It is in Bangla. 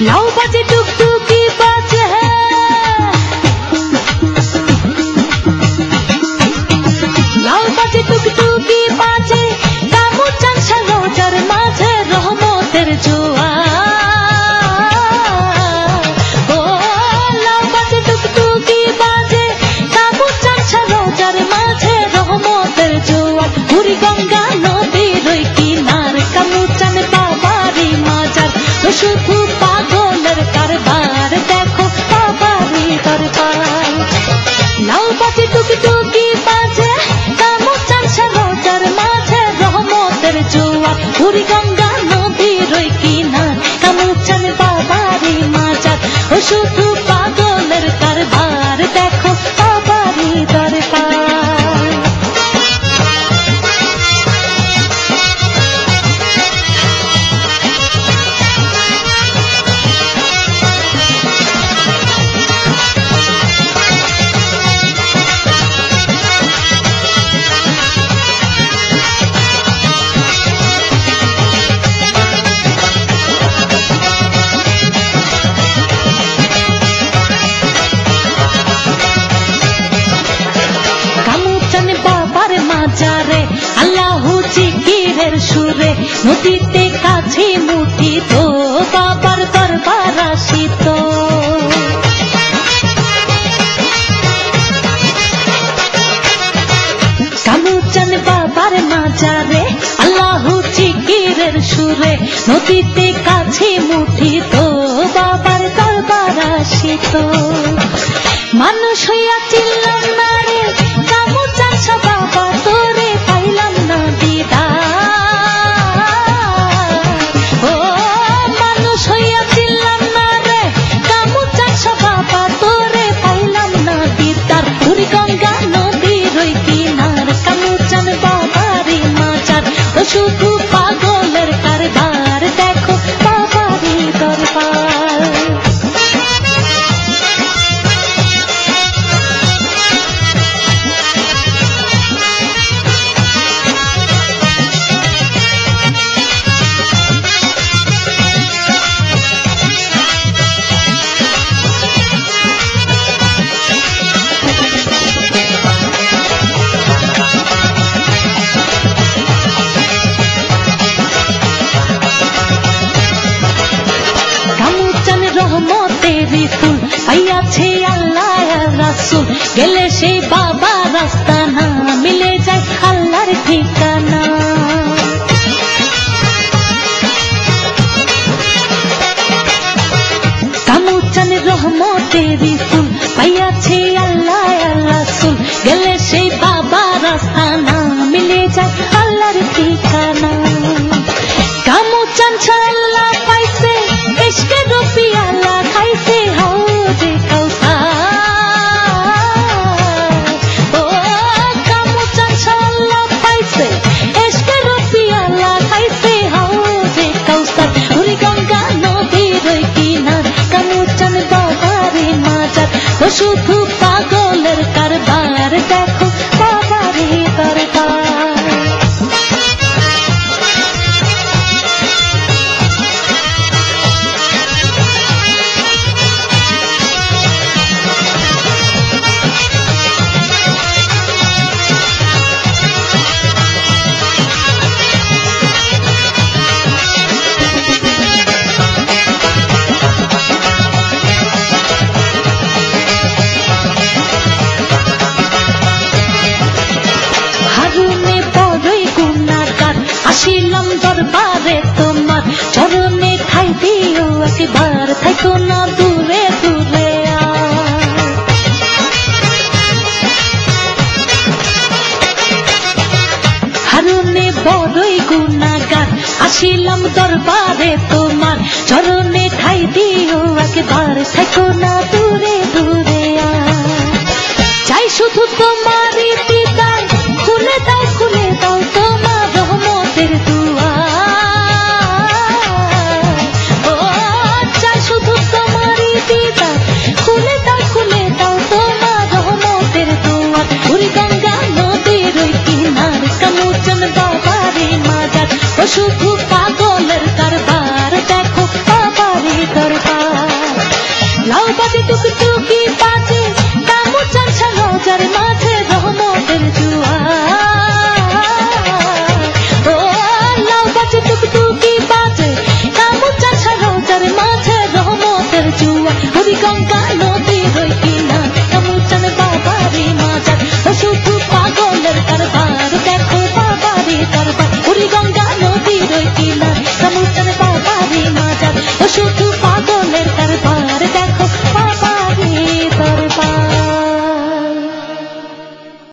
लाओ बाजे टुकटुकी बाजे है लाओ बाजे टुकटुकी बाजे कामू चान सरोजार माझे रहमतेर জোয়ার ও লাও বাজে টুকটুকি বাজে কামু চান সরোজার মাঝে রহমতের জোয়ার বুড়ি গঙ্গা নদীর ওই কিনার কামু চান বাবারি মাজার শুধু পাগলের কারবার দেখো বাবারি দরবার লাও বাজে টুকটুকি বাজে কামু চান সরোজার মাঝে রহমতের জোয়ার বুড়ি গঙ্গা নদীর ওই কিনার কামু চান বাবারি মাজার শুধু পাগলের কারবার দেখো বাবারি দরবার মাজারে আল্লাহু জিকিরের সুরে নদীতে কাছে মুঠি তো বাবার দরবার আসিত কামুচান বাবার মাজারে আল্লাহু জিকিরের সুরে নদীতে কাছে মুঠি তো বাবার দরবার আসিত মানুষ হইয়া চিনলাম না রে কামুচান বাবা তোরে পাইলাম না দিদার ও মানুষ হইয়া চিনলাম না রে কামুচান বাবা তোরে পাইলাম না দিদার বুড়ি গঙ্গা নদীর ওই কিনার কামুচান বাবারি মাজার ও শুধু পাগলের কারবার দেখো বাবারি দরবার রহমতেরি ফুল পাইয়াছে আল্লাহ রাসূল গেলে সেই বাবা রাস্তা না মিলে যায় আল্লাহর ঠিকানা কামুচান রহমতেরি ফুল পাইয়াছে আল্লাহ রাসূল গেলে সেই বাবা রাস্তা না মিলে যায় আল্লাহর ঠিকানা কামুচান আল্লাহ পাইছে ইশকে রুপিয়া খাইছে হাউজে কাউসার ও কামুচান আল্লাহ পাইছে ইশকে রুপিয়া খাইছে হাউজে কাউসার বুড়ি গঙ্গা নদীর ওই কিনার কামুচান বাবারি মাজার ও শুধু পাগলের কারবার দেখো বাবারি দরবার আসিলাম দরবারে তোমার চরণে ঠাই দিও একবার থাকো না দূরে দূরে হারুনে বড়ই গুনাহগার আসিলাম দরবারে তোমার চরণে ঠাই দিও একবার থাকো না দূরে দূরে চাই শুধু তোমারই দিদার খুলে দাও তোমার রহমতের দুয়ার ও চাই শুধু তোমারই দিদার খুলে দাও তোমার রহমতের দুয়ার বুড়ি গঙ্গা নদীর ওই কিনার কামুচান বাবারি মাজার ও শুধু